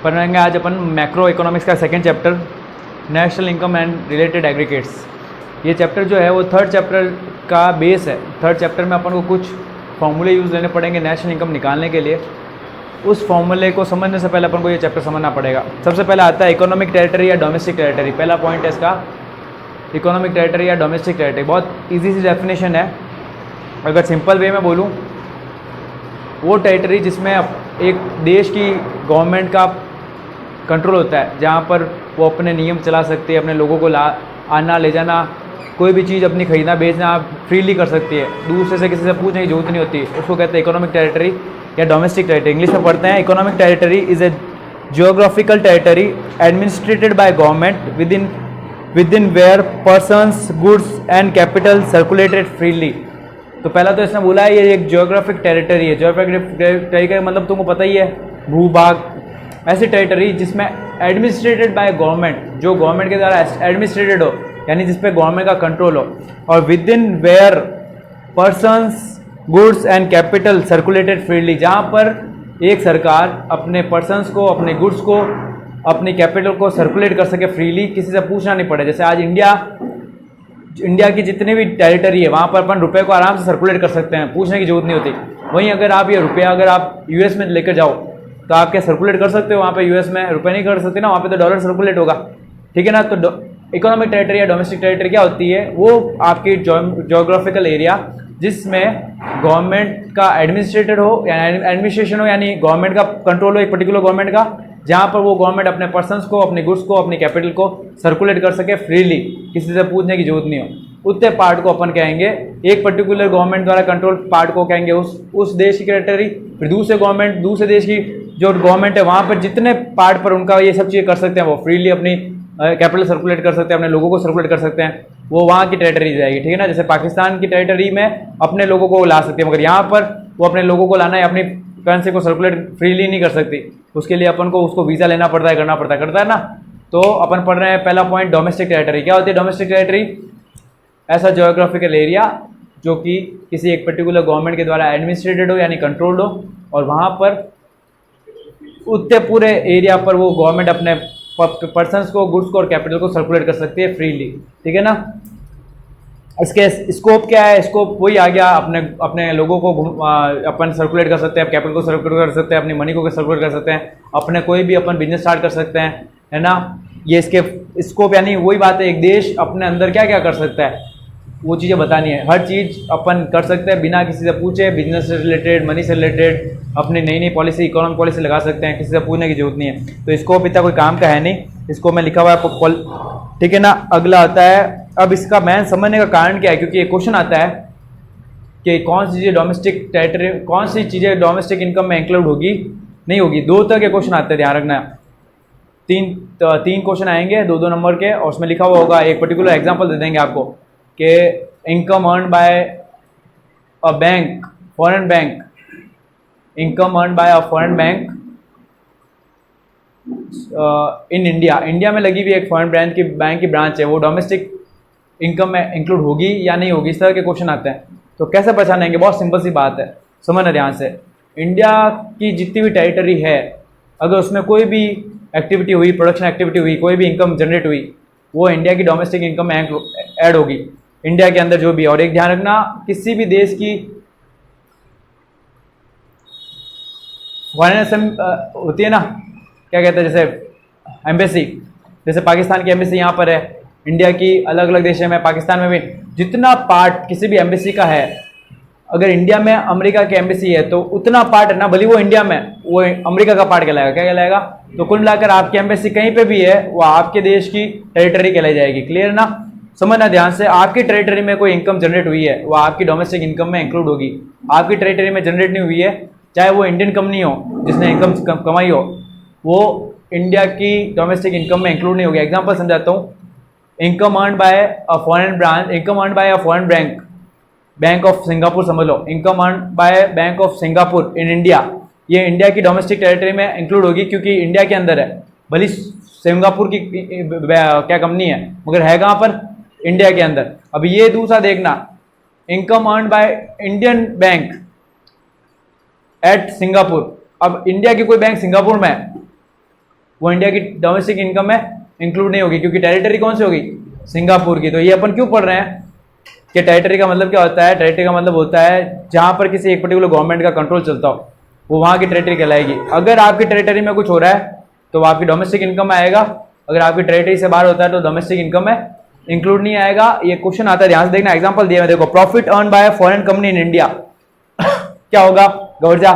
पढ़ेंगे आज अपन macro economics का second chapter, national income and related aggregates. ये चैप्टर जो है वो थर्ड चैप्टर का बेस है। थर्ड चैप्टर में अपन को कुछ फॉर्मूले यूज़ लेने पड़ेंगे नेशनल इनकम निकालने के लिए। उस फॉर्मूले को समझने से पहले अपन को ये चैप्टर समझना पड़ेगा। सबसे पहले आता है इकोनॉमिक टेरिटरी या डोमेस्टिक टेरिटरी। पहला पॉइंट है इसका इकोनॉमिक टेरिटरी या डोमेस्टिक टेरिटरी। बहुत ईजी सी डेफिनेशन है। अगर सिंपल वे में बोलूँ, वो टेरिटरी जिसमें एक देश की गवर्नमेंट का कंट्रोल होता है, जहाँ पर वो अपने नियम चला सकती है, अपने लोगों को आना ले जाना, कोई भी चीज़ अपनी खरीदना बेचना फ्रीली कर सकती है, दूसरे से किसी से पूछने की जरूरत नहीं होती। उसको कहते हैं इकोनॉमिक टेरिटरी या डोमेस्टिक टेरिटरी। इंग्लिश में पढ़ते हैं economic territory is a geographical territory administered by government within where persons goods and capital circulated freely. तो पहला तो इसने बोला है ये एक जियोग्राफिक टेरिटरी है। जियोग्राफिक टेरिटरी का मतलब तुमको पता ही है, भूभाग। ऐसी टेरिटरी जिसमें एडमिनिस्ट्रेटेड बाय गवर्नमेंट, जो गवर्नमेंट के द्वारा एडमिनिस्ट्रेटेड हो, यानी जिस पे गवर्नमेंट का कंट्रोल हो, और within where persons goods and capital circulated freely, जहाँ पर एक सरकार अपने पर्सन्स को, अपने गुड्स को, अपनी कैपिटल को सर्कुलेट कर सके फ्रीली, किसी से पूछना नहीं पड़े। जैसे आज इंडिया की जितनी भी टेरिटरी है वहाँ पर अपन रुपए को आराम से सर्कुलेट कर सकते हैं, पूछने की जरूरत नहीं होती। वहीं अगर आप ये रुपया अगर आप यूएस में लेकर जाओ तो आप क्या सर्कुलेट कर सकते हो? वहाँ पे यूएस में रुपए नहीं कर सकते ना, वहाँ पे तो डॉलर सर्कुलेट होगा, ठीक है ना। तो इकोनॉमिक टेरिटरी या डोमेस्टिक टेरिटरी क्या होती है? वो आपकी जोग्राफिकल एरिया जिसमें गवर्नमेंट का एडमिनिस्ट्रेटेड हो या एडमिनिस्ट्रेशन हो, यानी गवर्नमेंट का कंट्रोल हो, एक पर्टिकुलर गवर्नमेंट का, जहाँ पर वो गवर्नमेंट अपने पर्सन्स को, अपने गुड्स को, अपनी कैपिटल को सर्कुलेट कर सके फ्रीली, किसी से पूछने की जरूरत नहीं हो। उतने पार्ट को अपन कहेंगे, एक पर्टिकुलर गवर्नमेंट द्वारा कंट्रोल पार्ट को कहेंगे उस देश की टेरिटरी। फिर दूसरे देश की जो गवर्नमेंट है वहाँ पर जितने पार्ट पर उनका ये सब चीज़ें कर सकते हैं, वो फ्रीली अपनी कैपिटल सर्कुलेट कर सकते हैं, अपने लोगों को सर्कुलेट कर सकते हैं, वो वहाँ की टेरिटरी जाएगी, ठीक है ना। जैसे पाकिस्तान की टेरिटरी में अपने लोगों को ला सकते हैं, मगर यहाँ पर वो अपने लोगों को लाना है, अपनी करेंसी को सर्कुलेट फ्रीली नहीं कर सकती। उसके लिए अपन को उसको वीज़ा लेना पड़ता है, करता है ना। तो अपन पढ़ रहे हैं पहला पॉइंट डोमेस्टिक टेरिटरी। क्या होती है डोमेस्टिक टेरिटरी? ऐसा जियोग्राफिकल एरिया जो कि किसी एक पर्टिकुलर गवर्नमेंट के द्वारा एडमिनिस्ट्रेटेड हो, यानी कंट्रोल्ड हो, और वहाँ पर उतने पूरे एरिया पर वो गवर्नमेंट अपने पर्सन्स को, गुड्स को और कैपिटल को सर्कुलेट कर सकती है फ्रीली, ठीक है ना। इसके स्कोप क्या है? स्कोप वही आ गया, अपने लोगों को अपन सर्कुलेट कर सकते हैं, कैपिटल को सर्कुलेट कर सकते हैं, अपनी मनी को सर्कुलेट कर सकते हैं, अपने कोई भी अपन बिजनेस स्टार्ट कर सकते हैं, है ना। ये इसके स्कोप, यानी वही बात है, एक देश अपने अंदर क्या क्या कर सकता है वो चीज़ें बतानी है। हर चीज़ अपन कर सकते हैं बिना किसी से पूछे, बिजनेस से रिलेटेड, मनी से रिलेटेड, अपनी नई पॉलिसी, इकोनॉमिक पॉलिसी लगा सकते हैं, किसी से पूछने की जरूरत नहीं है। तो स्कोप इतना कोई काम का है नहीं, इसको मैं लिखा हुआ है, ठीक है ना। अगला आता है, अब इसका मैन समझने का कारण क्या है, क्योंकि एक क्वेश्चन आता है कि कौन सी चीज़ें डोमेस्टिक टेरिटरी, कौन सी चीज़ें डोमेस्टिक इनकम में इंक्लूड होगी, नहीं होगी। दो तरह के क्वेश्चन आते हैं, ध्यान रखना। तीन क्वेश्चन आएंगे, दो नंबर के, और उसमें लिखा हुआ होगा, एक पर्टिकुलर एग्जाम्पल दे देंगे आपको कि income earn by a bank, foreign bank, income earn by a foreign bank in India में लगी हुई एक फॉरेन बैंक की ब्रांच है, वो डोमेस्टिक इनकम में इंक्लूड होगी या नहीं होगी। इस तरह के क्वेश्चन आते हैं। तो कैसे पहचानेंगे? बहुत सिंपल सी बात है, समझना ध्यान से। इंडिया की जितनी भी टेरिटरी है, अगर उसमें कोई भी एक्टिविटी हुई, प्रोडक्शन एक्टिविटी हुई, कोई भी इनकम जनरेट हुई, वो इंडिया की डोमेस्टिक इनकम में ऐड होगी, इंडिया के अंदर जो भी। और एक ध्यान रखना, किसी भी देश की फॉरेन होती है ना, क्या कहते हैं, जैसे एम्बेसी, जैसे पाकिस्तान की एम्बेसी यहाँ पर है, इंडिया की अलग अलग देशों में, पाकिस्तान में भी जितना पार्ट किसी भी एम्बेसी का है, अगर इंडिया में अमेरिका की एम्बेसी है तो उतना पार्ट है ना, भले वो इंडिया में, वो अमेरिका का पार्ट कहलाएगा। क्या कहलाएगा? तो कुल मिलाकर आपकी एम्बेसी कहीं पे भी है, वो आपके देश की टेरिटरी कहलाई जाएगी। क्लियर ना? समझना ध्यान से। आपकी टेरिटरी में कोई इनकम जनरेट हुई है, वो आपकी डोमेस्टिक इनकम में इंक्लूड होगी। आपकी टेरिटरी में जनरेट नहीं हुई है, चाहे वो इंडियन कंपनी हो जिसने इनकम कमाई हो, वो इंडिया की डोमेस्टिक इनकम में इंक्लूड नहीं होगी। एग्जाम्पल समझाता हूँ। Income earn by a foreign branch, income earn by a foreign bank of Singapore, समझ लो, income earn by bank of Singapore in India, ये इंडिया की डोमेस्टिक टेरिटरी में इंक्लूड होगी, क्योंकि इंडिया के अंदर है। भले सिंगापुर की क्या कंपनी है, मगर है कहाँ पर? इंडिया के अंदर। अब ये दूसरा देखना, income earn by Indian bank at Singapore. अब इंडिया की कोई बैंक सिंगापुर में है, वो इंडिया की डोमेस्टिक इनकम में इंक्लूड नहीं होगी, क्योंकि टेरिटरी कौन सी होगी, सिंगापुर की। तो ये अपन क्यों पढ़ रहे हैं कि टेरिटरी का मतलब क्या होता है, टेरिटरी का मतलब होता है जहां पर किसी एक पर्टिकुलर गवर्नमेंट का कंट्रोल चलता हो, वो वहां की टेरिटरी कहलाएगी। अगर आपकी टेरिटरी में कुछ हो रहा है तो आपकी डोमेस्टिक इनकम में आएगा, अगर आपकी टेरिटरी से बाहर होता है तो डोमेस्टिक इनकम में इंक्लूड नहीं आएगा। ये क्वेश्चन आता है, ध्यान से देखना, एग्जांपल दिया है देखो, profit earn bye foreign company in India क्या होगा Gaurja,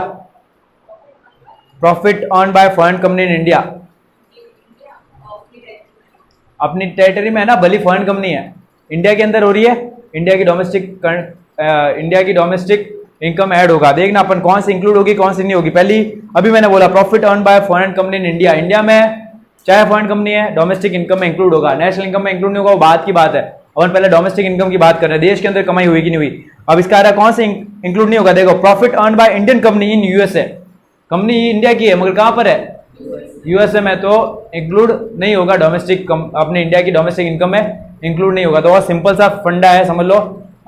profit earn bye foreign company in India, अपनी टेरिटरी में है ना, भली फॉरेन कंपनी है, इंडिया के अंदर हो रही है, इंडिया की डोमेस्टिक इनकम ऐड होगा। देखना अपन कौन सी इंक्लूड होगी कौन सी नहीं होगी। पहली अभी मैंने बोला profit earn bye foreign company इन इंडिया, इंडिया में चाहे फॉरेन कंपनी है डोमेस्टिक इनकम में इंक्लूड होगा, नेशनल इनकम में इंक्लूड नहीं होगा, वो बात की बात है। अपन पहले डोमेस्टिक इनकम की बात कर रहे हैं, देश के अंदर कमाई हुई कि नहीं हुई। अब इसका आ रहा कौन से इंक्लूड नहीं होगा, देखो profit earn by Indian company in USA, company India की है मगर कहां पर है, यूएसए में, तो इंक्लूड नहीं होगा डोमेस्टिक, अपने इंडिया की डोमेस्टिक इनकम में इंक्लूड नहीं होगा। तो बहुत सिंपल सा फंडा है, समझ लो,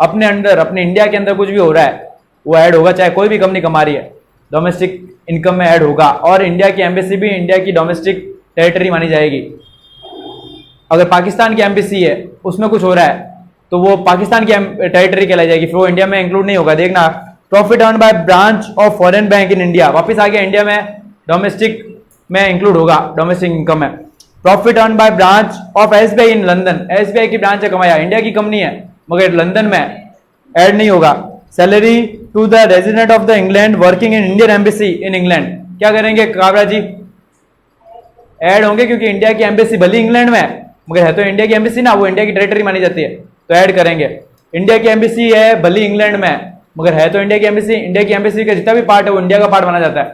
अपने अंदर अपने इंडिया के अंदर कुछ भी हो रहा है वो ऐड होगा, चाहे कोई भी कंपनी कमा रही है डोमेस्टिक इनकम में ऐड होगा। और इंडिया की एम्बेसी भी इंडिया की डोमेस्टिक टेरिटरी मानी जाएगी। अगर पाकिस्तान की एम्बेसी है उसमें कुछ हो रहा है तो वो पाकिस्तान की टेरिटरी कहलाई जाएगी, फिर वो इंडिया में इंक्लूड नहीं होगा। देखना profit earn by branch of foreign bank in India, वापस आ गया, इंडिया में डोमेस्टिक में इंक्लूड होगा डोमेस्टिक इनकम में। Profit earn by branch of SBI in London, SBI की ब्रांच है कमाया, इंडिया की कंपनी है मगर लंदन में ऐड नहीं होगा। Salary to the resident of the England working in Indian embassy in England, क्या करेंगे काबरा जी, ऐड होंगे, क्योंकि इंडिया की एम्बेसी भले इंग्लैंड में है मगर है तो इंडिया की एम्बेसी ना, वो इंडिया की टेरिटरी मानी जाती है तो ऐड करेंगे। इंडिया की एम्बेसी है भले इंग्लैंड में है मगर है तो इंडिया की एम्बेसी, इंडिया की एम्बेसी का जितना भी पार्ट है वो इंडिया का पार्ट माना जाता है,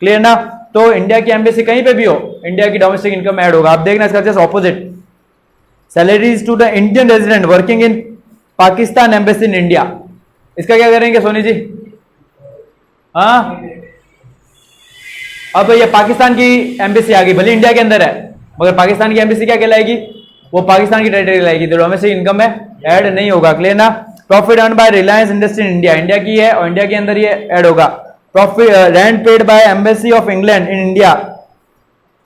क्लियर ना। तो इंडिया की एम्बेसी कहीं पे भी हो, इंडिया की डोमेस्टिक इनकम में ऐड होगा। आप देखना इसका just opposite, salaries to the Indian resident working in Pakistan embassy in India, इसका क्या करेंगे सोनी जी, हाँ अब ये पाकिस्तान की एम्बेसी आ गई, भले इंडिया के अंदर है मगर पाकिस्तान की एम्बेसी क्या कहलाएगी, वो पाकिस्तान की टेरिटरी कहलाएगी, तो डोमेस्टिक इनकम में ऐड नहीं होगा, क्लियर ना। Profit earn by Reliance industry in India, India की है और इंडिया के अंदर ये ऐड होगा। Profit rent paid by embassy of England in India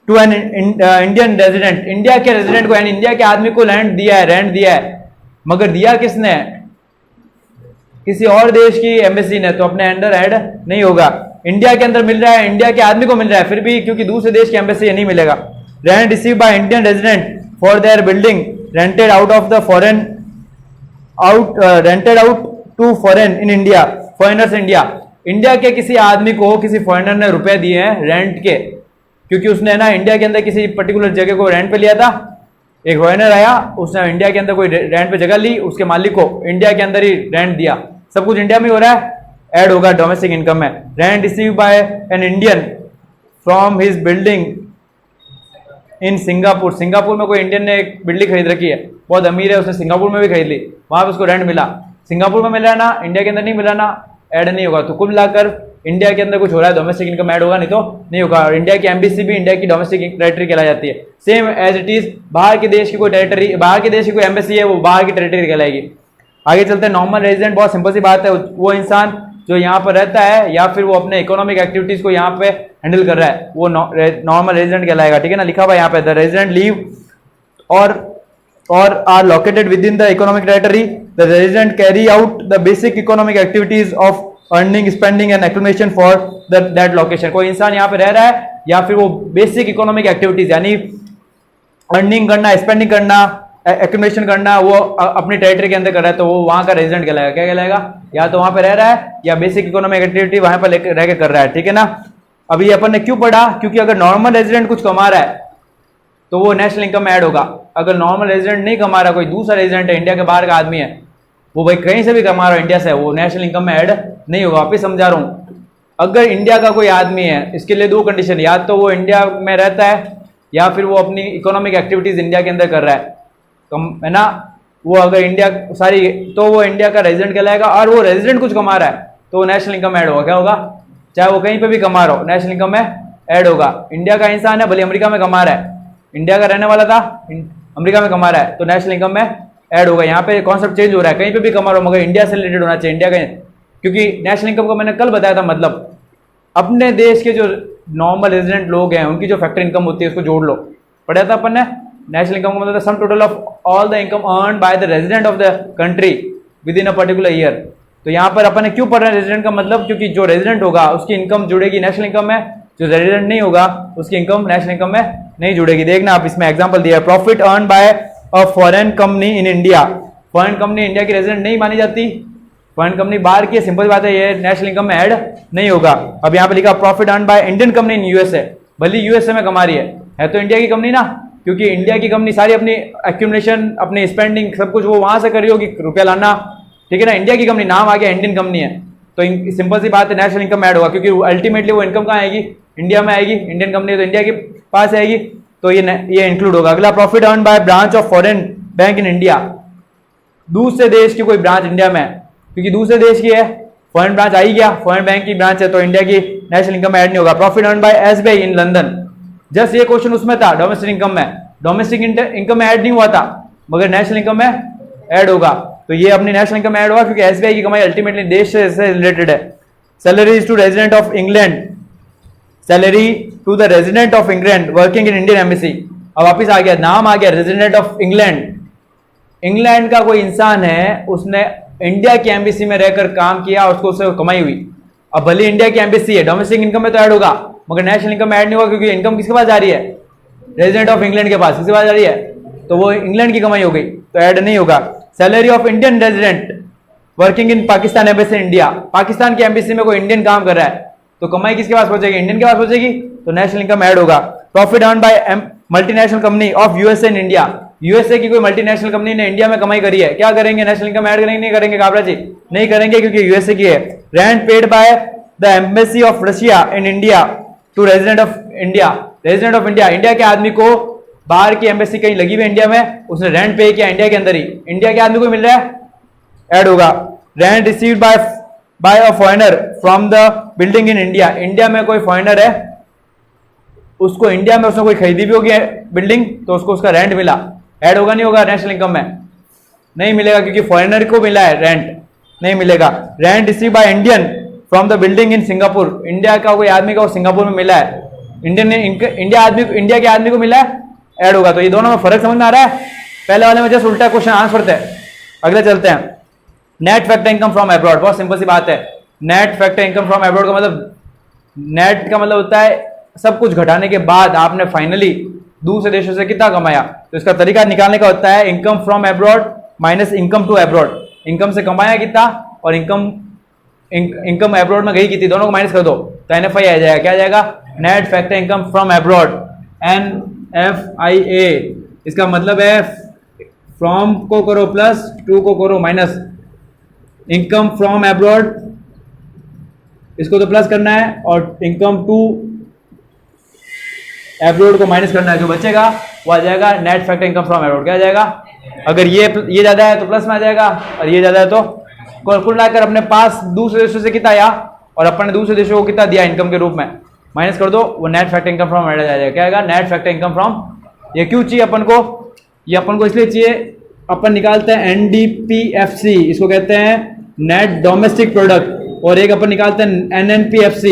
to an Indian resident, India के रेजिडेंट को यानी इंडिया के आदमी को लैंड दिया है, रेंट दिया है, मगर दिया किसने, किसी और देश की एम्बेसी ने, तो अपने अंडर ऐड नहीं होगा। इंडिया के अंदर मिल रहा है, इंडिया के आदमी को मिल रहा है, फिर भी क्योंकि दूसरे देश की एम्बेसी नहीं मिलेगा। Rent receive by Indian resident for their building rented out of the foreign rented out to foreign in India, foreigners India, India के किसी आदमी को किसी फॉरेनर ने रुपए दिए हैं रेंट के, क्योंकि उसने ना इंडिया के अंदर किसी पर्टिकुलर जगह को रेंट पे लिया था, एक फॉरेनर आया उसने इंडिया के अंदर कोई रेंट पे जगह ली, उसके मालिक को इंडिया के अंदर ही रेंट दिया, सब कुछ इंडिया में हो रहा है, ऐड होगा डोमेस्टिक इनकम में। Rent receive bye an Indian from his building in Singapore, Singapore में कोई इंडियन ने एक बिल्डिंग खरीद रखी है, बहुत अमीर है, उसने सिंगापुर में भी खरीद ली, वहां पे उसको रेंट मिला, सिंगापुर में मिल रहा है ना, इंडिया के अंदर नहीं मिला ना, ऐड नहीं होगा। तो कुल मिलाकर इंडिया के अंदर कुछ हो रहा है डोमेस्टिक इनकम ऐड होगा, नहीं तो नहीं होगा। और इंडिया की एम्बेसी भी इंडिया की डोमेस्टिक टेरिटरी कहलाई जाती है, सेम एज इट इज बाहर के देश की कोई टेरिटरी, बाहर के देश की कोई एम्बेसी है वो बाहर की टेरिटरी कहलाएगी। आगे चलते हैं, नॉर्मल रेजिडेंट, बहुत सिंपल सी बात है, वो इंसान जो यहाँ पर रहता है या फिर वो अपने इकोनॉमिक एक्टिविटीज को यहाँ पे हैंडल कर रहा है वो नॉर्मल रेजिडेंट कहलाएगा, ठीक है ना। लिखा हुआ यहाँ पे the resident live or are located within the economic territory, the resident carry out the basic economic activities of earning, spending and accumulation for that location. कोई इंसान यहाँ पे रह रहा है या फिर वो बेसिक इकोनॉमिक एक्टिविटीज यानी अर्निंग करना, स्पेंडिंग करना, एक्यूमुलेशन करना वो अपनी टेरिटरी के अंदर कर रहा है, तो वो वहां का रेजिडेंट कहलाएगा। क्या कहलाएगा, या तो वहां पे रह रहा है या बेसिक इकोनॉमिक एक्टिविटी वहां पर रह के कर रहा है, ठीक है ना। अभी ये अपन ने क्यों पढ़ा, क्योंकि अगर नॉर्मल रेजिडेंट कुछ कमा रहा है तो वो नेशनल इनकम में ऐड होगा। अगर नॉर्मल रेजिडेंट नहीं कमा रहा, कोई दूसरा रेजिडेंट है, इंडिया के बाहर का आदमी है, वो भाई कहीं से भी कमा रहा है इंडिया से, वो नेशनल इनकम में ऐड नहीं होगा। वापिस समझा रहा हूँ, अगर इंडिया का कोई आदमी है, इसके लिए दो कंडीशन, या तो वो इंडिया में रहता है या फिर वो अपनी इकोनॉमिक एक्टिविटीज इंडिया के अंदर कर रहा है, है ना। वो अगर इंडिया सारी, तो वो इंडिया का रेजिडेंट कहलाएगा। और वो रेजिडेंट कुछ कमा रहा है तो वो नेशनल इनकम ऐड होगा। क्या होगा, चाहे वो कहीं पे भी कमा रहा हो, नेशनल इनकम में ऐड होगा। इंडिया का इंसान है, भले अमेरिका में कमा रहा है, इंडिया का रहने वाला था, अमेरिका में कमा रहा है, तो नेशनल इनकम में ऐड होगा। यहाँ पे कॉन्सेप्ट चेंज हो रहा है, कहीं पे भी कमा रहा हो मगर इंडिया से रिलेटेड होना चाहिए, इंडिया का, क्योंकि नेशनल इनकम को मैंने कल बताया था, मतलब अपने देश के जो नॉर्मल रेजिडेंट लोग हैं उनकी जो फैक्टर इनकम होती है उसको जोड़ लो। पढ़ा था अपन ने, नेशनल इनकम का मतलब sum total of all the income earn by the resident of the country with in a particular year. तो यहाँ पर अपन ने क्यों पढ़ रहे हैं रेजिडेंट का मतलब, क्योंकि जो रेजिडेंट होगा उसकी इनकम जुड़ेगी नेशनल इनकम में, जो रेजिडेंट नहीं होगा उसकी इनकम नेशनल इनकम में नहीं जुड़ेगी। देखना आप इसमें एग्जांपल दिया है, profit earn by a foreign company in India. Foreign company India की रेजिडेंट नहीं मानी जाती, फॉरेन कंपनी बाहर की, सिंपल बात है, ये नेशनल इनकम में ऐड नहीं होगा। अब यहाँ पे लिखा profit earn by Indian company in USA, भले यूएसए में कमा रही है तो इंडिया की कंपनी ना, क्योंकि इंडिया की कंपनी सारी अपनी एक्यूमुलेशन, अपनी स्पेंडिंग सब कुछ वो वहां से कर रही होगी, रुपया लाना, ठीक है ना। इंडिया की कंपनी, नाम आ गया इंडियन कंपनी है, तो सिंपल सी बात है नेशनल इनकम ऐड होगा, क्योंकि अल्टीमेटली वो इनकम कहाँ आएगी, इंडिया में आएगी, इंडियन कंपनी तो इंडिया के पास आएगी, तो ये इंक्लूड होगा। अगला profit earn by branch of foreign bank in India, दूसरे देश की कोई ब्रांच इंडिया में है, क्योंकि दूसरे देश की है, फॉरेन ब्रांच आई गया, फॉरेन बैंक की ब्रांच है, तो इंडिया की नेशनल इनकम ऐड नहीं होगा। Profit earn bye SBI in London, just ये क्वेश्चन उसमें था डोमेस्टिक इनकम में, डोमेस्टिक इनकम में ऐड नहीं हुआ था, मगर नेशनल इनकम में ऐड होगा, तो ये अपनी नेशनल इनकम में ऐड होगा, क्योंकि एसबीआई की कमाई अल्टीमेटली देश से रिलेटेड है। Salaries to resident of England, salary to the resident of England working in Indian embassy, अब वापिस आ गया, नाम आ गया रेजिडेंट ऑफ इंग्लैंड, इंग्लैंड का कोई इंसान है, उसने इंडिया की एम्बेसी में रहकर काम किया, उसको उससे कमाई हुई। अब भले इंडिया की एम्बेसी है, डोमेस्टिक इनकम में तो ऐड होगा, मगर नेशनल इनकम में ऐड नहीं होगा, क्योंकि इनकम किसके पास जा रही है, रेजिडेंट ऑफ इंग्लैंड के पास, किसके पास जा रही है, तो वो इंग्लैंड की कमाई हो गई, तो ऐड नहीं होगा। Salary of Indian resident working in Pakistan embassy India, Pakistan की एम्बेसी में कोई इंडियन काम कर रहा है, तो कमाई किसके पास पहुंचेगी, इंडियन के पास पहुंचेगी, तो नेशनल इनकम ऐड होगा। Profit earn by multinational company of USA in India, USA की कोई मल्टीनेशनल कंपनी ने इंडिया में कमाई करी है, क्या करेंगे, नेशनल इनकम ऐड करेंगे नहीं करेंगे, काबरा जी नहीं करेंगे, क्योंकि यूएसए की है। Rent paid by the embassy of Russia in India to resident of India, resident of India, India के आदमी को बाहर की एम्बेसी कहीं लगी हुई इंडिया में, उसने रेंट पे किया इंडिया के अंदर ही, इंडिया के आदमी को मिल रहा है, ऐड होगा। Rent received by a foreigner from the building in India, India में कोई फॉरेनर है, उसको इंडिया में उसने कोई खरीदी भी होगी बिल्डिंग, तो उसको उसका रेंट मिला, ऐड होगा नहीं होगा, नेशनल इनकम में नहीं मिलेगा, क्योंकि फॉरेनर को मिला है, रेंट नहीं मिलेगा। Rent receive by Indian from the building in Singapore, India का कोई आदमी का सिंगापुर में मिला है, इंडिया के आदमी को मिला है, ऐड होगा। तो ये दोनों में फर्क समझ में आ रहा है, पहले वाले में जस्ट उल्टा क्वेश्चन आंसर थे। अगले चलते हैं, net factor income from abroad, बहुत सिंपल सी बात है, net factor income from abroad का मतलब, नेट का मतलब होता है सब कुछ घटाने के बाद आपने फाइनली दूसरे देशों से कितना कमाया, तो इसका तरीका निकालने का होता है income from abroad minus income to abroad, income से कमाया कितना और इनकम अब्रॉड में गई कितनी, दोनों को माइनस कर दो तो NFI आ जाएगा, क्या आ जाएगा, net factor income from abroad, NFIA। इसका मतलब है फ्रॉम को करो प्लस, टू को करो माइनस, इनकम फ्रॉम अब्रॉड इसको तो प्लस करना है, और इनकम टू अब्रॉड को माइनस करना है, जो बचेगा वो आ जाएगा net factor income from abroad, क्या आ जाएगा, अगर ये ज्यादा है तो प्लस में आ जाएगा, और ये ज्यादा है तो कुल मिलाकर अपने पास दूसरे देशों से कितना आया और अपने दूसरे देशों को कितना दिया इनकम के रूप में, माइनस कर दो, वो net factor income from abroad आ जाएगा, क्या आएगा, नेट फैक्टर इनकम फ्रॉम। ये क्यों चाहिए अपन को, ये अपन को इसलिए चाहिए, अपन निकालते हैं NDPFC, इसको कहते हैं नेट डोमेस्टिक प्रोडक्ट, और एक अपन निकालते हैं NNPFC,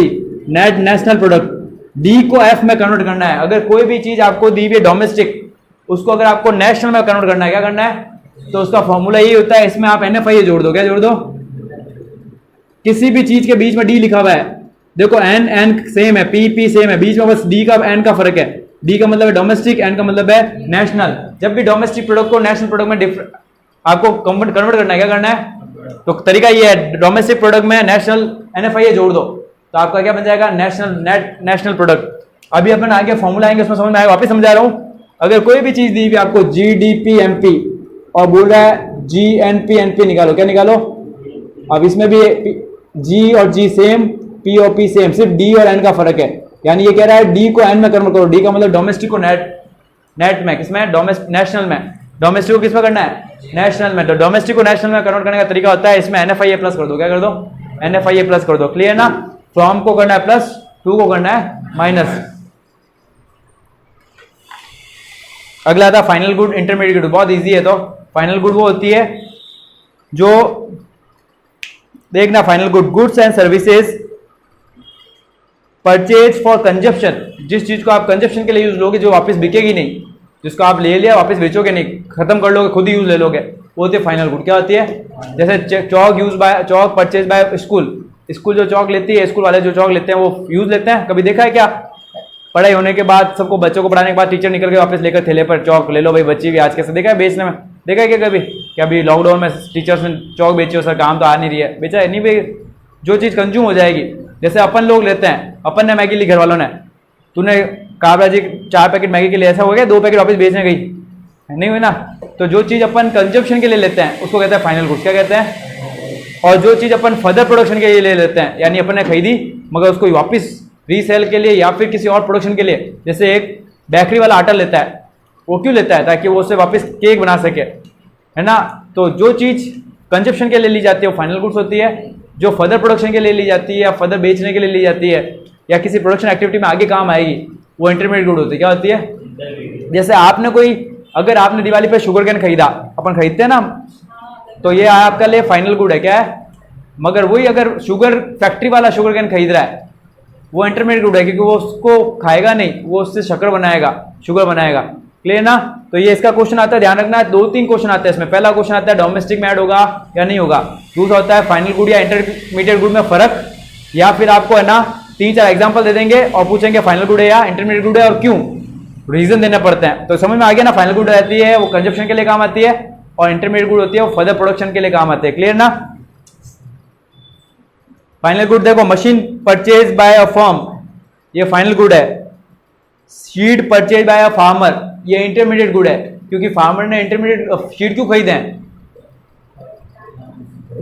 net national product. D को एफ में कन्वर्ट करना है, अगर कोई भी चीज आपको दी हुई है डोमेस्टिक, उसको अगर आपको नेशनल में कन्वर्ट करना है, क्या करना है, तो उसका फॉर्मूला यही होता है, इसमें आप NFI जोड़ दो, क्या जोड़ दो, किसी भी चीज के बीच में डी लिखा हुआ है, देखो एन सेम है, पी सेम है, बीच में बस डी का एन का फर्क है, डी का मतलब है डोमेस्टिक, एन का मतलब है नेशनल। जब भी डोमेस्टिक प्रोडक्ट को नेशनल प्रोडक्ट में आपको कन्वर्ट करना है, क्या करना है, तो तरीका ये है, डोमेस्टिक प्रोडक्ट में नेशनल NFI जोड़ दो, तो आपका क्या बन जाएगा, नेशनल प्रोडक्ट। अभी अपन आगे फॉर्मूला आएंगे, उसमें समझ में आएगा, वापस समझा रहा हूं, अगर कोई भी चीज दी हुई आपको GDP-MP और बोल रहा है GNP-NP निकालो, क्या निकालो, अब इसमें भी G और G सेम, P और P सेम, सिर्फ D और N का फर्क है, यानी ये कह रहा है D को N में कन्वर्ट करो, D का मतलब डोमेस्टिक को नेट में, किसमें, नेशनल में, डोमेस्टिक को किसमें करना है, नेशनल में, तो डोमेस्टिक को नेशनल में कन्वर्ट करने का तरीका होता है, इसमें NFIA प्लस कर दो, क्या कर दो, NFIA प्लस कर दो, क्लियर ना, फ्रॉम को करना है प्लस, टू को करना है माइनस। अगला था फाइनल गुड, इंटरमीडिएट गुड, बहुत इजी है, तो फाइनल गुड वो होती है जो, देखना final good, goods and services purchase for consumption, जिस चीज को आप कंजप्शन के लिए यूज लोगे जो वापस बिकेगी नहीं, जिसको आप ले लिया वापस बेचोगे नहीं, खत्म कर लोगे, खुद ही यूज ले लोगे, वो होती है फाइनल गुड। क्या होती है? जैसे चौक परचेज बाय स्कूल जो चौक लेती है, स्कूल वाले जो चौक लेते हैं वो यूज लेते हैं। कभी देखा है क्या? पढ़ाई होने के बाद सबको बच्चों को पढ़ाने के बाद टीचर निकल के वापस लेकर थैले पर चौक ले लो भाई, बच्ची भी आज कैसे देखा है बेचने में? देखा है क्या कभी? क्या अभी लॉकडाउन में टीचर्स ने चौक बेची हो, सर काम तो आ नहीं रही है, बेचा है नहीं भाई, जो चीज़ कंज्यूम हो जाएगी। जैसे अपन लोग लेते हैं, अपन ने मैगी ली, घर वालों ने, तूने काबरा जी 4 पैकेट मैगी के लिए, ऐसा हो गया 2 पैकेट वापस बेचने गई? नहीं हुई ना। तो जो चीज़ अपन कंजप्शन के लिए लेते हैं उसको कहते हैं फाइनल गुड्स। क्या कहते हैं? और जो चीज़ अपन फर्दर प्रोडक्शन के लिए ले लेते हैं, यानी अपन ने खरीदी मगर उसको वापस रीसेल के लिए या फिर किसी और प्रोडक्शन के लिए, जैसे एक बेकरी वाला आटा लेता है, वो क्यों लेता है? ताकि वो उससे वापस केक बना सके, है ना। तो जो चीज़ कंजप्शन के लिए ली जाती है वो फाइनल गुड्स होती है, जो फर्दर प्रोडक्शन के लिए ली जाती है या फर्दर बेचने के लिए ली जाती है या किसी प्रोडक्शन एक्टिविटी में आगे काम आएगी, वो इंटरमीडिएट गुड होती है। क्या होती है? जैसे आपने अगर आपने दिवाली पे शुगर कैन खरीदा, अपन खरीदते हैं ना, तो ये आपका लिए फाइनल गुड है। क्या है? मगर वही अगर शुगर फैक्ट्री वाला शुगर कैन खरीद रहा है, वो इंटरमीडिएट गुड है, क्योंकि वो उसको खाएगा नहीं, वो उससे शक्कर बनाएगा, शुगर बनाएगा। क्लियर ना। तो ये इसका क्वेश्चन आता है, ध्यान रखना है, 2-3 क्वेश्चन आते हैं इसमें। पहला क्वेश्चन आता है डोमेस्टिक में ऐड होगा या नहीं होगा, दूसरा होता है फाइनल गुड या इंटरमीडिएट गुड में फर्क, या फिर आपको है ना 3-4 एग्जाम्पल दे देंगे और पूछेंगे फाइनल गुड है या इंटरमीडिएट गुड है और क्यों, रीजन देने पड़ते हैं। तो समझ में आ गया ना। फाइनल गुड रहती है वो कंजप्शन के लिए काम आती है और इंटरमीडिएट गुड होती है वो फर्दर प्रोडक्शन के लिए काम आते हैं। क्लियर ना। फाइनल गुड देखो, machine purchase by a firm, ये फाइनल गुड है। Seed purchase by a farmer, ये इंटरमीडिएट गुड है, क्योंकि फार्मर ने इंटरमीडिएट सीड क्यों खरीदे हैं?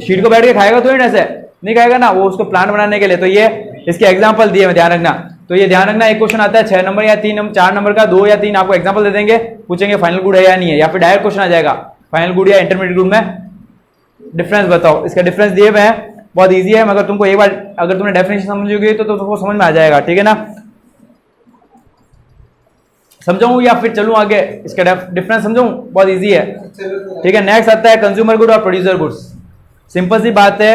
सीड को बैठ के खाएगा तो ऐसे नहीं खाएगा ना, वो उसको प्लांट बनाने के लिए। तो ये इसके एग्जांपल दिए, में ध्यान रखना। तो ये ध्यान रखना, एक क्वेश्चन आता है 6 नंबर या 4 नंबर का, 2 या 3 आपको एग्जांपल दे देंगे, पूछेंगे फाइनल गुड है या नहीं है, या फिर डायरेक्ट क्वेश्चन आ जाएगा फाइनल गुड या इंटरमीडिएट गुड में डिफरेंस बताओ। इसका डिफरेंस दिए हुए हैं, बहुत ईजी है, मगर तुमको एक बार अगर तुमने डेफिनेशन समझोगे तो तुमको समझ में आ जाएगा। ठीक है ना। समझाऊं या फिर चलूं आगे? इसका डिफरेंस समझाऊं, बहुत इजी है। ठीक है। नेक्स्ट आता है कंज्यूमर गुड और प्रोड्यूसर गुड्स। सिंपल सी बात है,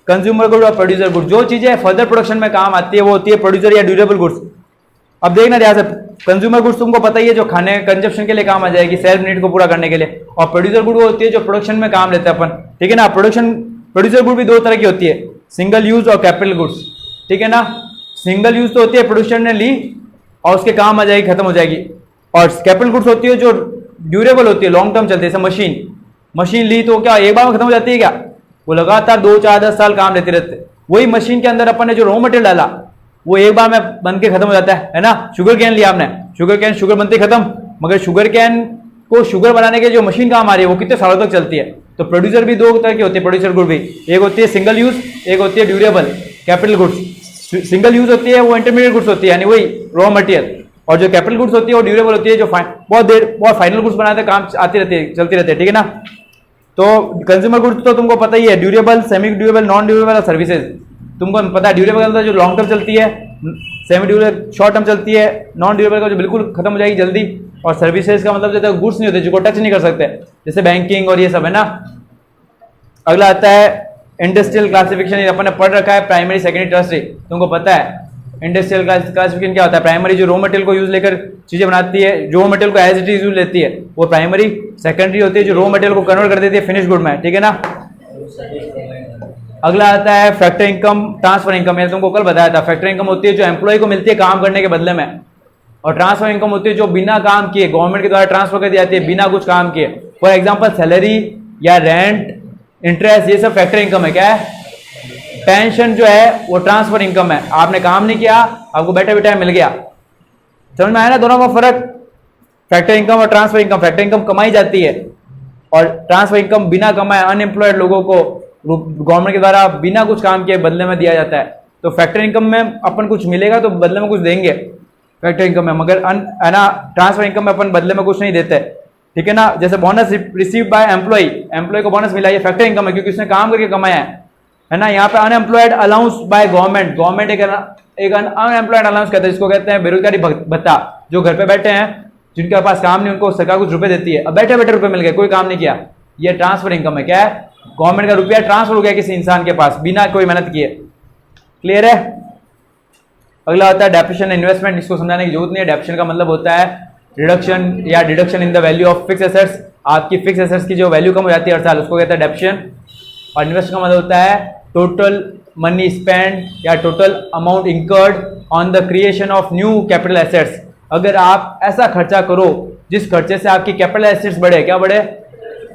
कंज्यूमर गुड और प्रोड्यूसर गुड, जो चीजें फर्दर प्रोडक्शन में काम आती है वो होती है प्रोड्यूसर या ड्यूरेबल गुड्स। अब देखना ध्यान से, कंज्यूमर गुड्स तुमको पता ही है जो खाने कंजप्शन के लिए काम आ जाएगी, सेल्फ नीड को पूरा करने के लिए, और प्रोड्यूसर गुड वो होती है जो प्रोडक्शन में काम लेते हैं अपन। ठीक है ना। प्रोड्यूसर गुड भी 2 तरह की होती है, सिंगल यूज और कैपिटल गुड्स। ठीक है ना। सिंगल यूज तो होती है प्रोड्यूसर ने ली और उसके काम आ जाएगी, खत्म हो जाएगी, और कैपिटल गुड्स होती है जो ड्यूरेबल होती है, लॉन्ग टर्म चलती है। जैसे मशीन ली तो क्या एक बार में खत्म हो जाती है? क्या वो लगातार 2, 4, 10 साल काम लेते रहते। वही मशीन के अंदर अपन ने जो रॉ मटेरियल डाला वो एक बार में बन के खत्म हो जाता है ना। शुगर कैन लिया आपने, शुगर बनते ही खत्म, मगर शुगर कैन को शुगर बनाने के जो मशीन काम आ रही है वो कितने सालों तक चलती है। तो प्रोड्यूसर भी 2 तरह की होती है, प्रोड्यूसर गुड भी, एक होती है सिंगल यूज, एक होती है durable capital goods. Single use होती है वो इंटरमीडिएट गुड्स होती है, यानी वही रॉ मटेरियल, और जो कैपिटल गुड्स होती है वो ड्यूरेबल होती है, जो बहुत फाइनल गुड्स बनाते काम आती रहती है, चलती रहती है। ठीक है ना। तो कंज्यूमर गुड्स तो तुमको पता ही है, durable, semi durable, non durable और सर्विसेज। तुमको पता है ड्यूरेबल का जो लॉन्ग टर्म चलती है, सेमी ड्यूरेबल शॉर्ट टर्म चलती है, नॉन ड्यूरेबल का जो बिल्कुल खत्म हो जाएगी जल्दी, और सर्विसेज का मतलब जैसे गुड्स नहीं होते जिसको टच नहीं कर सकते, जैसे बैंकिंग और ये सब, है ना। अगला आता है इंडस्ट्रियल क्लासिफिकेशन, अपन ने पढ़ रखा है प्राइमरी, सेकेंडरी, टर्सरी। तुमको पता है इंडस्ट्रियल क्लासिफिकेशन क्या होता है? प्राइमरी जो रॉ मटेरियल को यूज लेकर चीजें बनाती है, जो रॉ मटेरियल को एज इट इज यूज लेती है, वो प्राइमरी। सेकेंडरी होती है जो रॉ मटेरियल को कन्वर्ट कर देती है फिनिश गुड में। ठीक है ना। अगला आता है फैक्टर इनकम, ट्रांसफर इनकम। मैंने तुमको कल बताया था, फैक्टर इनकम होती है जो एम्प्लॉय को मिलती है काम करने के बदले में, और ट्रांसफर इनकम होती है जो बिना काम किए गवर्नमेंट के द्वारा ट्रांसफर कर दी जाती है, बिना कुछ काम किए। फॉर एग्जाम्पल सैलरी या रेंट, इंटरेस्ट, ये सब फैक्टर इनकम है। क्या है? पेंशन जो है वो ट्रांसफर इनकम है, आपने काम नहीं किया, आपको बैठे बैठे मिल गया। समझ में आया ना दोनों का फर्क, फैक्टर इनकम और ट्रांसफर इनकम। फैक्टर इनकम कमाई जाती है और ट्रांसफर इनकम बिना कमाए अनएम्प्लॉयड लोगों को गवर्नमेंट के द्वारा बिना कुछ काम किए बदले में दिया जाता है। तो फैक्टर इनकम में अपन कुछ मिलेगा तो बदले में कुछ देंगे फैक्टर इनकम में, मगर है ना ट्रांसफर इनकम में अपन बदले में कुछ नहीं देते। ठीक है ना। जैसे बोनस रिसीव बाय एम्प्लॉय को बोनस मिला, ये फैक्टर इनकम है क्योंकि उसने काम करके कमाया है ना। यहाँ पे अनएम्प्लॉयड अलाउंस बाय गवर्नमेंट एक अनएम्प्लॉयड अलाउंस कहते हैं, जिसको कहते हैं बेरोजगारी भत्ता। जो घर पे बैठे हैं, जिनके पास काम नहीं, उनको सरकार कुछ रुपए देती है। अब बैठे बैठे रुपए मिल गए, कोई काम नहीं किया, ये ट्रांसफर इनकम है। क्या है? गवर्नमेंट का रुपया ट्रांसफर हो गया किसी इंसान के पास बिना कोई मेहनत किए। क्लियर है? अगला होता है डेप्रिसिएशन इन्वेस्टमेंट, इसको समझाने की जरूरत नहीं है। डेप्रिसिएशन का मतलब होता है रिडक्शन या deduction in the value of fix assets, आपकी फिक्स एसेट्स की जो वैल्यू कम हो जाती है हर साल, उसको कहते हैं डेप्रिसिएशन। और इन्वेस्ट का मतलब होता है टोटल मनी स्पेंड या total amount incurred on the creation of new capital assets. अगर आप ऐसा खर्चा करो जिस खर्चे से आपकी कैपिटल एसेट्स बढ़े, क्या बढ़े,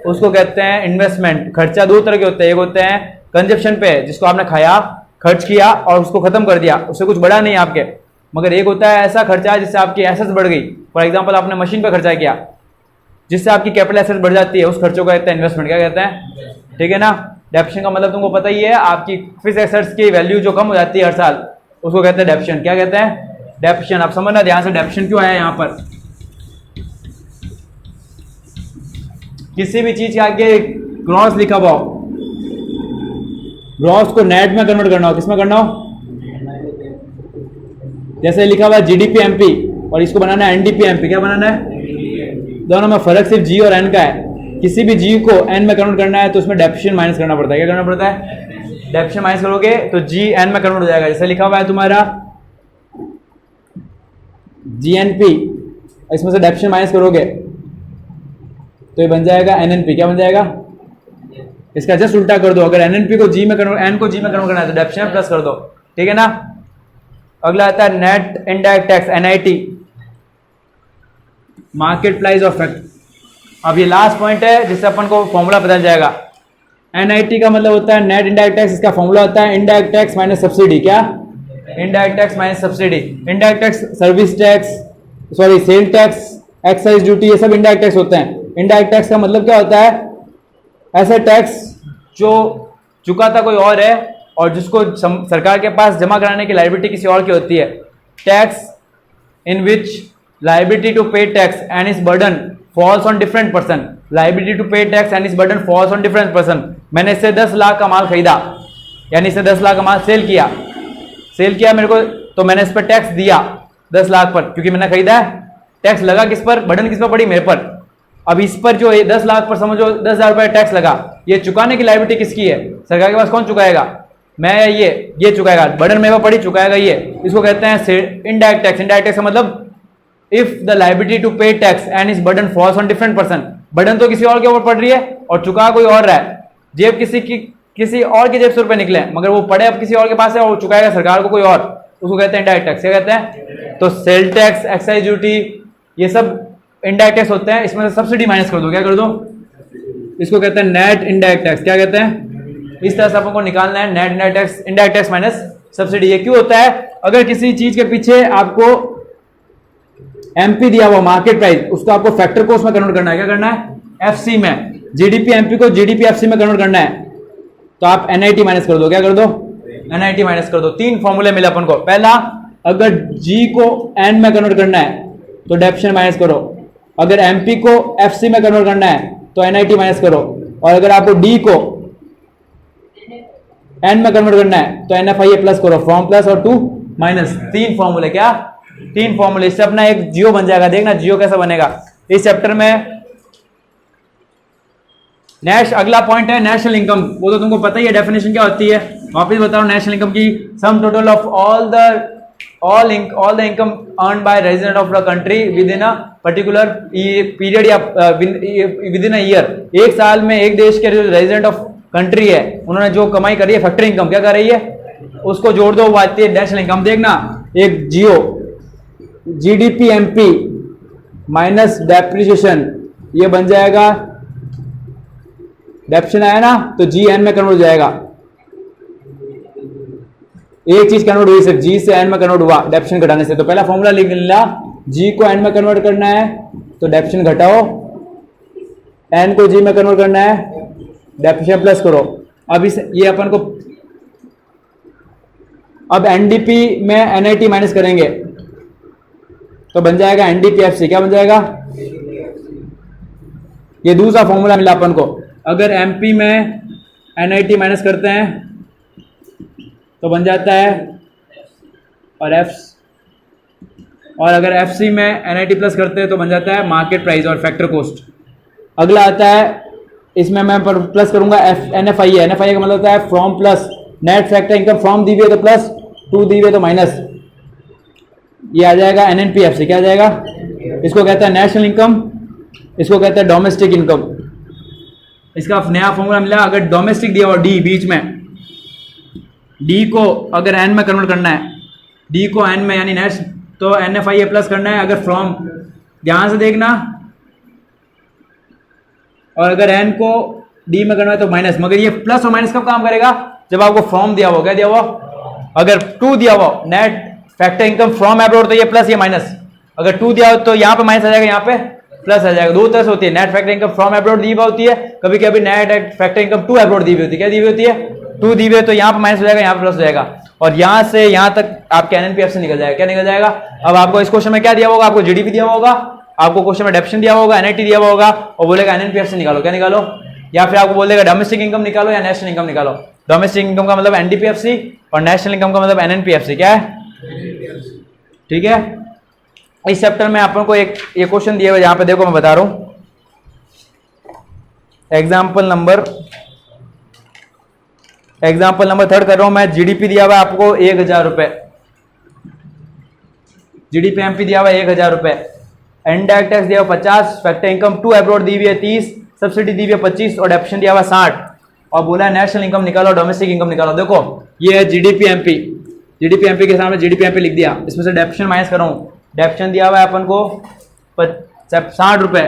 उसको कहते हैं इन्वेस्टमेंट। खर्चा दो तरह के होते हैं, एक होते हैं कंजप्शन पे, जिसको आपने खाया, खर्च किया और उसको खत्म कर दिया, उससे कुछ बढ़ा नहीं आपके। मगर एक होता है ऐसा खर्चा जिससे आपकी एसेट्स बढ़ गई। फॉर एग्जांपल आपने मशीन पर खर्चा किया जिससे आपकी कैपिटल एसेट्स बढ़ जाती है, उस खर्चों को कहते हैं इन्वेस्टमेंट। क्या कहते हैं, ठीक है ना। डेप्रिसिएशन का मतलब तुमको पता ही है, आपकी फिक्स एसेट्स की वैल्यू जो कम हो जाती है हर साल, उसको कहते हैं डेप्रिसिएशन। क्या कहते हैं, डेप्रिसिएशन। आप समझना ध्यान से डेप्रिसिएशन क्यों आया यहाँ पर। किसी भी चीज के आगे ग्रॉस लिखा हुआ हो, ग्रॉस को नेट में कन्वर्ट करना हो, किसमें करना हो, जैसे लिखा हुआ है जीडीपी एमपी और इसको बनाना है एनडीपी एमपी। क्या बनाना है, दोनों में फर्क सिर्फ जी और एन का है। किसी भी जी को एन में कन्वर्ट करना है तो उसमें डेप्रिसिएशन माइनस करना पड़ता है। क्या करना पड़ता है, डेप्रिसिएशन माइनस करोगे तो जी एन में कन्वर्ट हो जाएगा। जैसे लिखा हुआ है तुम्हारा जीएनपी, इसमें से डेप्रिसिएशन माइनस करोगे तो ये बन जाएगा एनएनपी। क्या बन जाएगा, इसका जस्ट उल्टा कर दो। अगर एनएनपी को जी में कन्वर्ट, एन को जी में कन्वर्ट करना है तो डेप्रिसिएशन प्लस कर दो, ठीक है ना। अगला आता है net indirect tax, NIT, market price of fact. अब ये लास्ट पॉइंट है जिससे अपन को फॉर्मूला पता जाएगा। एनआईटी का मतलब होता है नेट इनडायरेक्ट टैक्स, इसका फॉर्मूला होता है इनडायरेक्ट टैक्स माइनस सब्सिडी। क्या, indirect tax minus subsidy. Indirect tax service tax, sorry sale tax, excise duty, ये सब इनडायरेक्ट टैक्स होते हैं। इनडायरेक्ट टैक्स का मतलब क्या होता है, ऐसा टैक्स जो चुकाता कोई और है और जिसको सरकार के पास जमा कराने की लायबिलिटी किसी और की होती है। Tax in which liability to pay tax and is burden falls on different person. Liability to pay tax and is burden falls on different person. मैंने इससे 10 लाख का माल खरीदा, यानी इससे 10 लाख का माल सेल किया मेरे को, तो मैंने इस पर टैक्स दिया 10 लाख पर, क्योंकि मैंने खरीदा है। टैक्स लगा किस पर, बर्डन किस पर पड़ी, मेरे पर। अब इस पर जो 10 लाख पर समझो 10,000 रुपये टैक्स लगा, ये चुकाने की लायबिलिटी किसकी है, सरकार के पास। कौन चुकाएगा, मैं या ये चुकाएगा। बर्डन मेरे पर पड़ी, चुकाएगा ये। इसको कहते हैं इनडायरेक्ट टैक्स। इनडायरेक्ट टैक्स का मतलब if the liability to pay tax and is burden falls on different person. Burden तो किसी और के ऊपर पड़ रही है और चुका कोई और रहा है। जेब किसी और की जेब से रुपए निकले, मगर वो पड़े अब किसी और के पास है और चुकाएगा सरकार को कोई और, उसको कहते हैं इनडायरेक्ट टैक्स। क्या कहते हैं, तो सेल टैक्स, एक्साइज ड्यूटी, ये सब इनडायरेक्ट टैक्स होते हैं। इसमें से सब्सिडी माइनस कर दो, क्या कर दो, इसको कहते हैं नेट इनडायरेक्ट टैक्स। क्या कहते हैं, इस तरह से अपन को निकालना है net indirect tax minus subsidy. ये क्यों होता है, अगर किसी चीज के पीछे आपको एमपी दिया हुआ मार्केट प्राइस, उसको आपको फैक्टर को उसमें कन्वर्ट करना है। क्या करना है, एफसी में। जीडीपी एमपी को जीडीपी एफसी में कन्वर्ट करना है, तो आप एनआईटी माइनस कर दो। क्या कर दो, एनआईटी माइनस कर दो। 3 फॉर्मूले मिले अपन को। पहला, अगर जी को एन में कन्वर्ट करना है तो डेप्रिसिएशन माइनस करो। अगर एमपी को एफसी में कन्वर्ट करना है तो एनआईटी माइनस करो। और अगर आपको डी को एन में कन्वर्ट करना है तो एनएफआईए प्लस करो, फ्रॉम प्लस और टू माइनस। 3 फॉर्मूले। क्या, 3 फॉर्मूले। इससे अपना एक जियो बन जाएगा। देखना जियो कैसा बनेगा इस चैप्टर में। अगला पॉइंट है नेशनल इनकम। वो तो तुमको पता ही है डेफिनेशन क्या होती है। वापिस बताओ, नेशनल इनकम की sum total of all the income earn bye resident of the country with in a particular period या विद इन अ ईयर। एक साल में एक देश के जो रेजिडेंट ऑफ कंट्री है उन्होंने जो कमाई करी है, फैक्टरी इनकम क्या कर रही है, उसको जोड़ दो, वो आती है नेशनल इनकम। देखना, एक जियो जीडीपी एमपी माइनस डेप्रिसिएशन, ये बन जाएगा, डेप्रिसिएशन आया ना तो जी एन में कन्वर्ट हो जाएगा। एक चीज कन्वर्ट हुई, सिर्फ जी से एन में कन्वर्ट हुआ डेप्रिसिएशन घटाने से। तो पहला फॉर्मूला लिख लिया, जी को एन में कन्वर्ट करना है तो डेप्रिसिएशन घटाओ, एन को जी में कन्वर्ट करना है डेप्रिसिएशन प्लस करो। अब ये अपन को अब एनडीपी में एनआईटी माइनस करेंगे तो बन जाएगा एनडीपीएफसी। क्या बन जाएगा, ये दूसरा फॉर्मूला मिला अपन को। अगर एमपी में एनआईटी माइनस करते हैं तो बन जाता है और अगर एफसी में एनआईटी प्लस करते हैं तो बन जाता है मार्केट प्राइस और फैक्टर कॉस्ट। अगला आता है, इसमें मैं प्लस करूंगा एनएफआईए। एनएफआईए का मतलब होता है from plus net factor income, from the हुई तो प्लस, टू दी हुई तो माइनस। ये आ जाएगा NNPFC। क्या आ जाएगा? इसको कहता है नेशनल इनकम, इसको कहता है डोमेस्टिक इनकम। इसका नया फॉर्मूला मिला, अगर डोमेस्टिक दिया हुआ डी बीच में, डी को अगर एन में कन्वर्ट करना है, डी को एन में यानी नेश तो NFIA प्लस करना है। अगर फ्रॉम, ध्यान से देखना, और अगर एन को डी में करना है तो माइनस। मगर ये प्लस और माइनस कब काम करेगा? जब आपको फ्रॉम दिया हुआ। क्या दिया हुआ? अगर 2 दिया हुआ net factor income from abroad तो ये प्लस, ये माइनस। अगर 2 दिया हो तो यहाँ पे माइनस आ जाएगा, यहाँ पे प्लस आ जाएगा। दो तरह से होती है, net factor income from abroad दी हुई होती है, कभी कभी net factor income to abroad दी हुई होती है। क्या दी हुई होती है? 2 दी हुई है तो यहाँ पे माइनस हो जाएगा, यहाँ पे प्लस हो जाएगा, और यहाँ से यहाँ तक आपके NNPF से निकल जाएगा। क्या निकल जाएगा? अब आपको इस क्वेश्चन में क्या दिया होगा? आपको GDP दिया होगा, आपको क्वेश्चन में डेप्शन दिया होगा, NIT दिया होगा, और बोलेगा NNPF से निकालो। क्या निकालो? या फिर आपको बोलेगा डोमेस्टिक इनकम निकालो या नेशनल इनकम निकालो। डोमेस्टिक इनकम का मतलब NDPFC और नेशनल इनकम का मतलब NNPFC। क्या है? ठीक है। इस चैप्टर में आपको एक ये क्वेश्चन दिया हुआ, यहाँ पे देखो मैं बता रहा हूं, एग्जाम्पल नंबर 3 कर रहा हूं मैं। GDP दिया हुआ है आपको 1000 रुपए, GDP MP दिया हुआ है 1000 रुपए, इनडायरेक्ट टैक्स दिया हुआ 50, फैक्टर इनकम टू एब्रॉड दी हुई है 30, सब्सिडी दी हुई है 25, और डेप्शन दिया हुआ 60, और बोला है नेशनल इनकम निकालो, डोमेस्टिक इनकम निकालो। देखो ये है GDP MP, GDP MP के सामने GDP MP लिख दिया, इसमें से डेप्शन माइनस कर रहा हूं। डेप्शन दिया हुआ है अपन को 60 रुपए,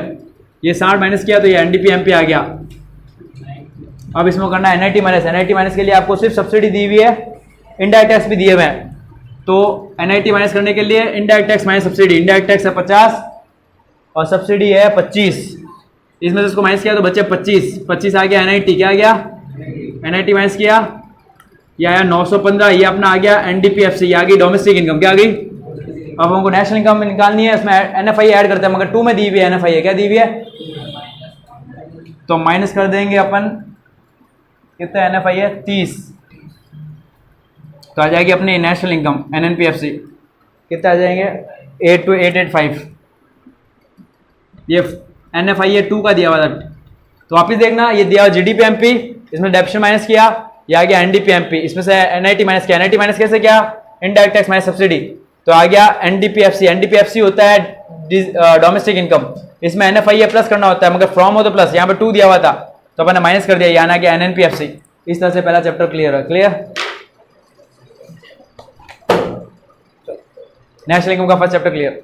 ये 60 माइनस किया तो ये NDP MP आ गया। अब इसमें करना है NIT माइनस। NIT माइनस के लिए आपको सिर्फ सब्सिडी दी हुई है, इनडायरेक्ट टैक्स भी दिए हुए हैं, तो NIT माइनस करने के लिए indirect tax minus subsidy, indirect tax है 50 और सब्सिडी है 25, इसमें से इसको माइनस किया तो बचे 25 आ गया NIT। क्या आ गया? NIT माइनस किया, ये आया 915, ये अपना आ गया NDPFC, ये आ गई डोमेस्टिक इनकम। क्या आ गई? अब हमको नेशनल इनकम निकालनी है, इसमें NFIA ऐड करते हैं, मगर 2 में दी हुई है NFIA। क्या दी हुई है? तो माइनस कर देंगे अपन, कितना NFIA 30, तो आ जाएगी अपनी नेशनल इनकम NNPFC, कितना आ जाएंगे 82885। ये NFIA 2 का दिया हुआ था, तो वापिस देखना, ये दिया हुआ GDP MP, इसमें डेप्शन माइनस किया, ये आ गया NDP MP, इसमें से NIT माइनस किया। NIT माइनस कैसे किया? इनडायरेक्ट टैक्स माइनस सब्सिडी, तो आ गया NDPFC। NDPFC होता है डोमेस्टिक इनकम, इसमें NFIA प्लस करना होता है, मगर फ्रॉम हो तो प्लस, यहाँ पे 2 दिया हुआ था तो अपन ने माइनस कर दिया, यहाँ आ गया NNPFC। इस तरह से पहला चैप्टर क्लियर है। क्लियर? नेशनल इनकम का फर्स्ट चैप्टर क्लियर।